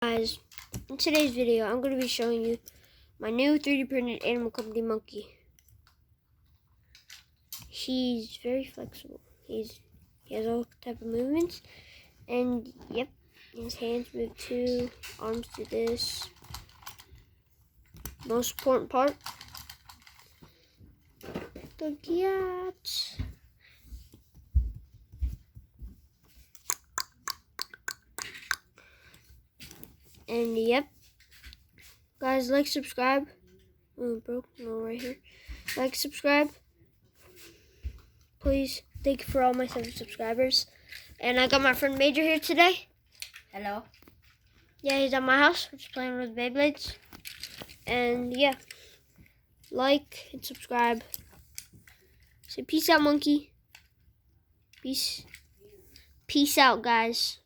Guys, in today's video, I'm going to be showing you my new 3D printed Animal Company monkey. He's very flexible. He has all type of movements, and yep, his hands move too, arms do this. Most important part, the cat. And yep, guys, like, subscribe. Oh, broke. No, right here. Like, subscribe, please. Thank you for all my 7 subscribers. And I got my friend Major here today. Hello. Yeah, he's at my house. We're just playing with Beyblades. And yeah, like and subscribe. Say peace out, monkey. Peace out, guys.